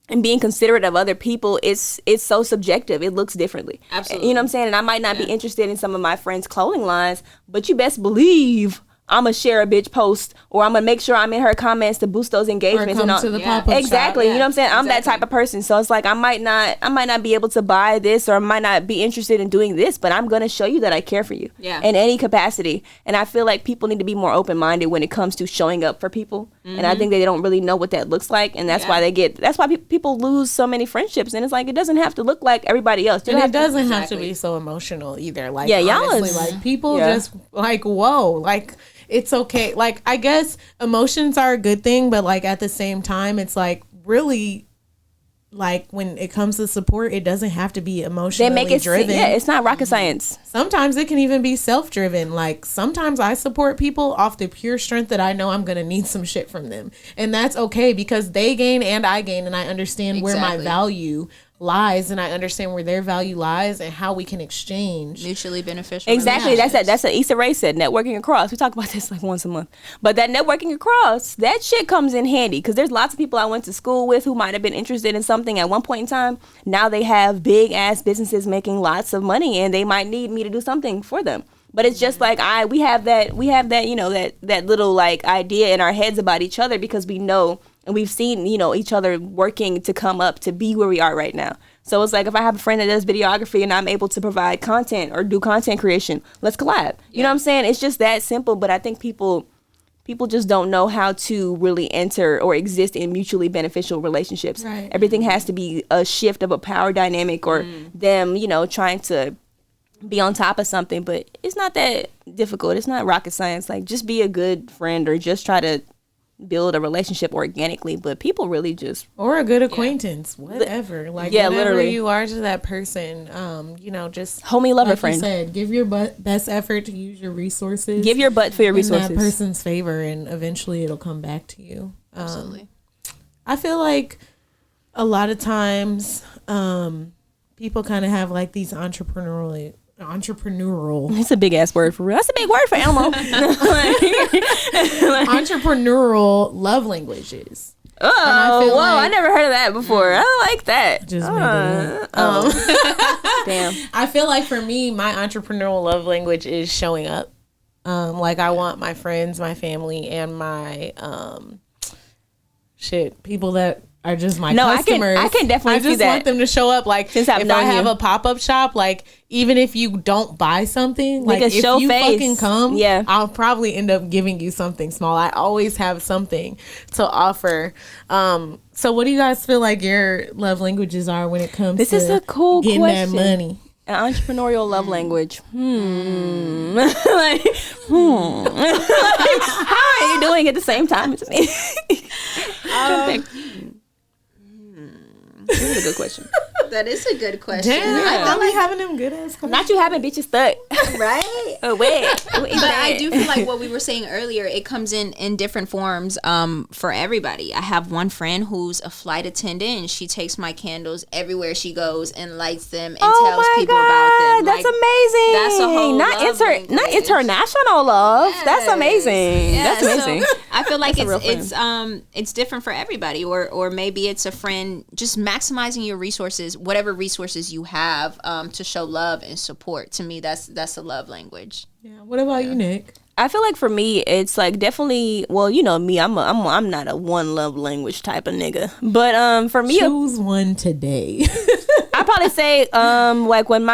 and being considerate of other people, it's so subjective. It looks differently. Absolutely. You know what I'm saying? And I might not be interested in some of my friends' clothing lines, but you best believe I'm going to share a bitch post, or I'm going to make sure I'm in her comments to boost those engagements. Or come to the pop-up exactly. shop. You know what I'm saying? I'm that type of person. So it's like, I might not be able to buy this, or I might not be interested in doing this, but I'm going to show you that I care for you in any capacity. And I feel like people need to be more open-minded when it comes to showing up for people. And I think they don't really know what that looks like. And that's why people lose so many friendships. And it's like, it doesn't have to look like everybody else. And it doesn't have to be so emotional either. Like, honestly, like, people just like, whoa, like, it's okay. Like, I guess emotions are a good thing, but like at the same time, it's like, really, like when it comes to support, it doesn't have to be emotionally They make it driven. yeah, it's not rocket science. Sometimes it can even be self-driven. Like sometimes I support people off the pure strength that I know I'm going to need some shit from them. And that's okay because they gain and I gain, and I understand where my value lies, and I understand where their value lies and how we can exchange. Mutually beneficial. Exactly. That's what Issa Rae said, networking across. We talk about this like once a month. But that networking across, that shit comes in handy because there's lots of people I went to school with who might have been interested in something at one point in time. Now they have big ass businesses making lots of money and they might need me to do something for them. But it's just like we have that, you know, that little like idea in our heads about each other because we know and we've seen, you know, each other working to come up to be where we are right now. So it's like if I have a friend that does videography and I'm able to provide content or do content creation, let's collab. You know what I'm saying? It's just that simple. But I think people just don't know how to really enter or exist in mutually beneficial relationships. Right. Everything has to be a shift of a power dynamic or them, you know, trying to be on top of something. But it's not that difficult. It's not rocket science. Like just be a good friend or just try to build a relationship organically, but people really just or a good acquaintance, whatever. Like whatever literally you are to that person, you know, just homie, lover, like friend. You said, give your best effort to use your resources. Give your butt for your resources. In that person's favor, and eventually it'll come back to you. Absolutely. I feel like a lot of times, people kind of have like these entrepreneurial. It's a big ass word for real. That's a big word for Elmo. Entrepreneurial love languages. Oh, whoa! I never heard of that before. I like that. Just made it up. Damn. I feel like for me, my entrepreneurial love language is showing up. Like I want my friends, my family, and my people that are just my customers. I can definitely see that. I just want them to show up. Like if I have a pop-up shop, like even if you don't buy something, like if you fucking come, I'll probably end up giving you something small. I always have something to offer. So what do you guys feel like your love languages are when it comes to this is a cool getting question. that money? An entrepreneurial love language. How are you doing at the same time as me? This is a good question. That is a good question. Damn, I feel like having them good ass questions. Not you having bitches stuck. Right? Oh, wait. But I do feel like what we were saying earlier, it comes in different forms for everybody. I have one friend who's a flight attendant and she takes my candles everywhere she goes and lights them and tells people about them. That's like, amazing. That's a whole not international love. Yes. That's amazing. Yeah, that's amazing. So I feel like it's different for everybody, or maybe it's a friend just maximizing your resources, whatever resources you have, to show love and support. To me, that's a love language. Yeah. What about you, Nick? I feel like for me, it's like definitely. Well, you know me, I'm not a one love language type of nigga. But for me, choose one today. I probably say like when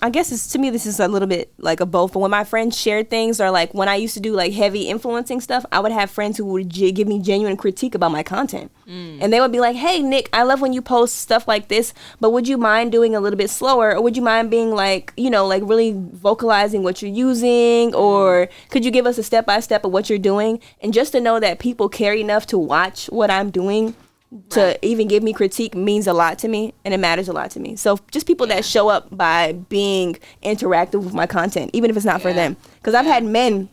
I guess it's, to me this is a little bit like a both, but when my friends shared things, or like when I used to do like heavy influencing stuff, I would have friends who would give me genuine critique about my content. And they would be like, hey Nick, I love when you post stuff like this, but would you mind doing a little bit slower, or would you mind being like, you know, like really vocalizing what you're using, or could you give us a step-by-step of what you're doing? And just to know that people care enough to watch what I'm doing to even give me critique means a lot to me, and it matters a lot to me. So just people that show up by being interactive with my content, even if it's not for them. Because I've had men,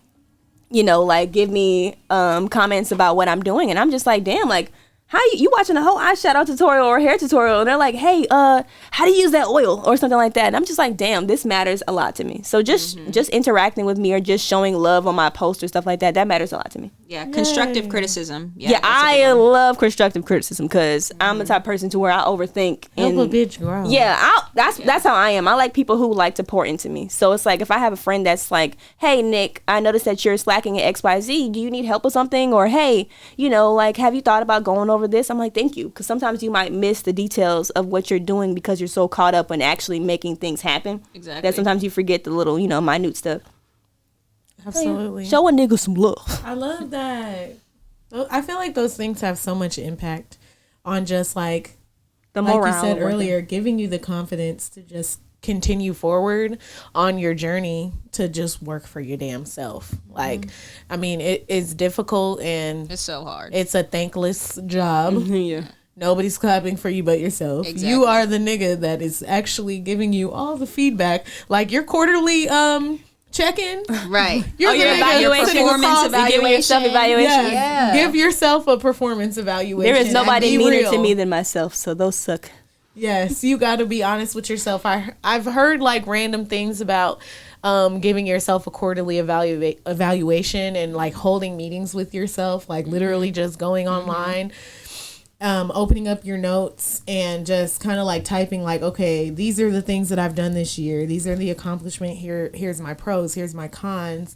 you know, like give me comments about what I'm doing, and I'm just like, damn, like, how you watching a whole eyeshadow tutorial or hair tutorial, and they're like, hey, how do you use that oil or something like that? And I'm just like, damn, this matters a lot to me. So just interacting with me or just showing love on my post or stuff like that matters a lot to me. Yeah, constructive criticism. Yeah, I love constructive criticism because I'm the type of person to where I overthink. Help a bitch grow. Yeah, that's how I am. I like people who like to pour into me. So it's like if I have a friend that's like, hey Nick, I noticed that you're slacking at XYZ. Do you need help with something? Or hey, you know, like, have you thought about going over this? I'm like, thank you, because sometimes you might miss the details of what you're doing because you're so caught up in actually making things happen. Exactly. That sometimes you forget the little, you know, minute stuff. Absolutely. Show a nigga some love. I love that. I feel like those things have so much impact on just like The morale, like you said earlier, giving you the confidence to just continue forward on your journey to just work for your damn self. Like, I mean, it's difficult and it's so hard. It's a thankless job. Yeah. Nobody's clapping for you but yourself. Exactly. You are the nigga that is actually giving you all the feedback. Like your quarterly check-in. Right. You're your the nigga evaluation. sitting Performance across- evaluation. You give yourself evaluation. Yeah. Give yourself a performance evaluation. There is nobody and be meaner real. to me than myself, so those suck. Yes, you got to be honest with yourself. I've heard like random things about giving yourself a quarterly evaluation and like holding meetings with yourself, like literally just going online, opening up your notes and just kind of like typing like, okay, these are the things that I've done this year. These are the accomplishment. Here's my pros. Here's my cons.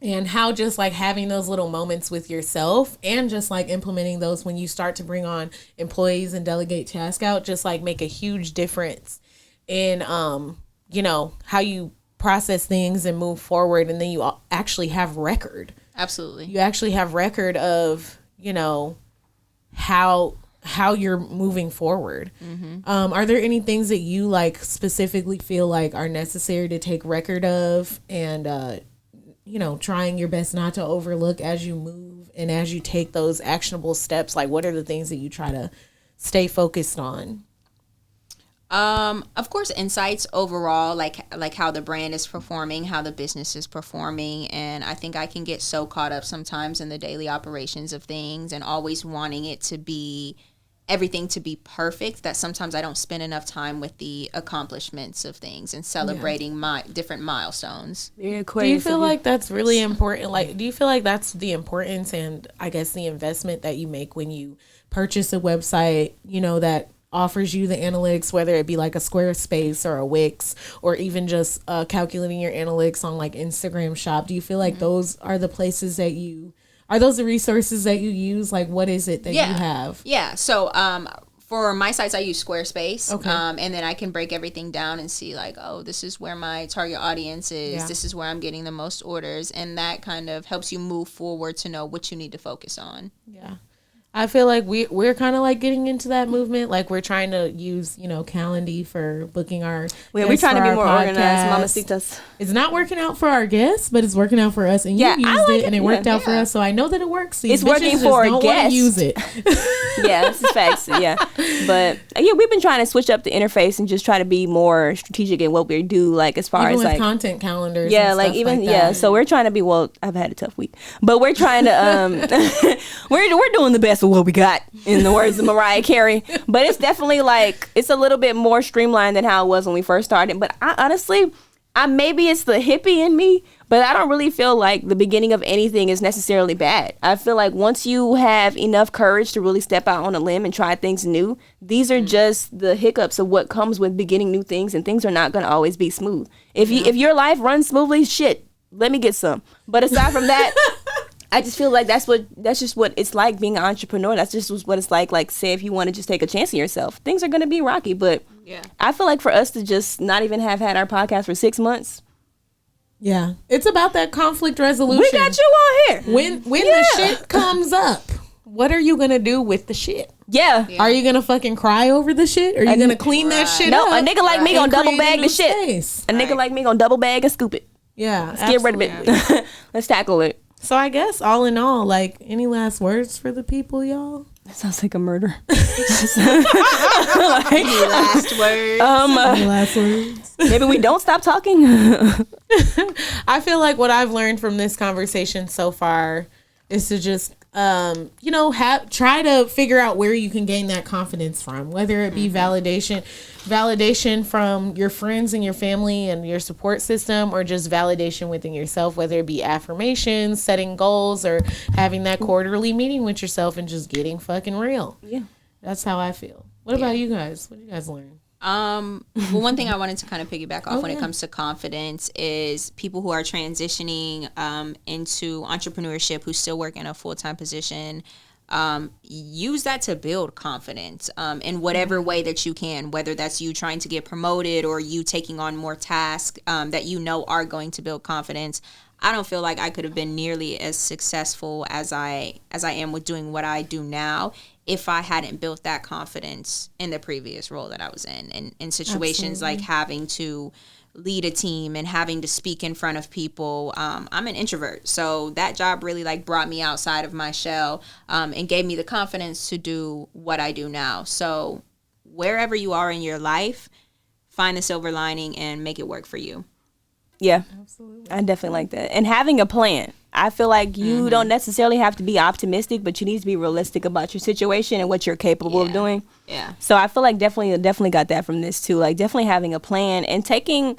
And how just like having those little moments with yourself and just like implementing those when you start to bring on employees and delegate task out, just like make a huge difference in, you know, how you process things and move forward. And then you actually have record. Absolutely. You actually have record of, you know, how you're moving forward. Are there any things that you like specifically feel like are necessary to take record of and, you know, trying your best not to overlook as you move and as you take those actionable steps? Like, what are the things that you try to stay focused on? Of course, insights overall, like how the brand is performing, how the business is performing. And I think I can get so caught up sometimes in the daily operations of things and always wanting it to be everything to be perfect that sometimes I don't spend enough time with the accomplishments of things and celebrating my different milestones. Do you feel like that's really important? Like, do you feel like that's the importance and I guess the investment that you make when you purchase a website, you know, that offers you the analytics, whether it be like a Squarespace or a Wix or even just calculating your analytics on like Instagram Shop? Do you feel like those are the places that are those the resources that you use? Like, what is it that you have? Yeah. So, for my sites, I use Squarespace. Okay. And then I can break everything down and see like, oh, this is where my target audience is. Yeah. This is where I'm getting the most orders. And that kind of helps you move forward to know what you need to focus on. Yeah. I feel like we're kind of like getting into that movement. Like we're trying to use, you know, Calendly for booking our We're guests trying to for be our more organized, podcast. mamacitas. It's not working out for our guests, but it's working out for us. And you Yeah, I used like it, and it. it worked Yeah. out for us. So I know that it works. These It's working bitches just for don't wanna guests. use it. Yeah, this is facts. Yeah, but yeah, we've been trying to switch up the interface and just try to be more strategic in what we do. Like as far Even as with like content calendars. yeah, and like stuff even like yeah. that. So we're trying to be I've had a tough week, but we're trying to we're doing the best of what we got, in the words of Mariah Carey. But it's definitely like it's a little bit more streamlined than how it was when we first started. But I honestly, maybe it's the hippie in me, but I don't really feel like the beginning of anything is necessarily bad. I feel like once you have enough courage to really step out on a limb and try things new, these are just the hiccups of what comes with beginning new things, and things are not going to always be smooth. If if your life runs smoothly, shit, let me get some. But aside from that, I just feel like that's just what it's like being an entrepreneur. That's just what it's like. Like, say if you want to just take a chance on yourself, things are going to be rocky. But Yeah. I feel like for us to just not even have had our podcast for 6 months, yeah, it's about that conflict resolution. we got you on here. When the shit comes up, what are you gonna do with the shit? Yeah. Are you gonna fucking cry over the shit? Or are you gonna clean that shit No, up? a nigga like me and gonna double create a bag new the shit. space? A nigga like me gonna double bag and scoop it. Yeah, Get rid of it. Let's tackle it. So I guess all in all, like, any last words for the people, y'all? That sounds like a murder. Last word. Any last words? Maybe we don't stop talking. I feel like what I've learned from this conversation so far is to just, you know, try to figure out where you can gain that confidence from, whether it be validation from your friends and your family and your support system, or just validation within yourself, whether it be affirmations, setting goals, or having that quarterly meeting with yourself and just getting fucking real. Yeah. That's how I feel. What about you guys? What do you guys learn? Well, one thing I wanted to kind of piggyback off when it comes to confidence is people who are transitioning into entrepreneurship, who still work in a full-time position. Use that to build confidence in whatever way that you can, whether that's you trying to get promoted or you taking on more tasks that you know are going to build confidence. I don't feel like I could have been nearly as successful as I am with doing what I do now if I hadn't built that confidence in the previous role that I was in. And in situations like having to lead a team and having to speak in front of people. I'm an introvert, so that job really like brought me outside of my shell, and gave me the confidence to do what I do now. So wherever you are in your life, find the silver lining and make it work for you. Yeah, absolutely. I definitely like that. And having a plan. I feel like you don't necessarily have to be optimistic, but you need to be realistic about your situation and what you're capable of doing. Yeah. So I feel like definitely got that from this too. Like definitely having a plan and taking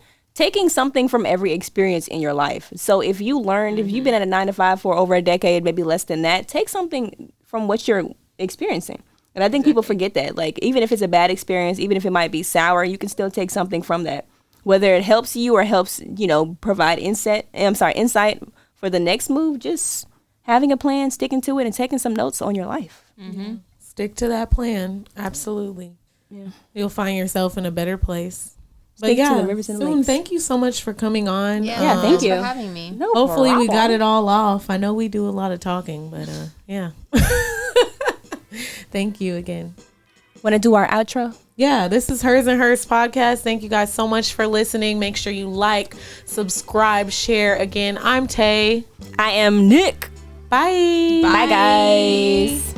something from every experience in your life. So if you learned, if you've been at a 9-to-5 for over a decade, maybe less than that, take something from what you're experiencing. And I think people forget that. Like even if it's a bad experience, even if it might be sour, you can still take something from that. Whether it helps you or helps, provide insight for the next move, just having a plan, sticking to it, and taking some notes on your life. Mm-hmm. Stick to that plan. Absolutely. Yeah. You'll find yourself in a better place. But Stick to the rivers and lakes. Thank you so much for coming on. Yeah, thank you for having me. No Hopefully problem. We got it all off. I know we do a lot of talking, but yeah. Thank you again. Want to do our outro? Yeah, this is Hers and Hers podcast. Thank you guys so much for listening. Make sure you like, subscribe, share. Again, I'm Tay. I am Nik. Bye. Bye, guys.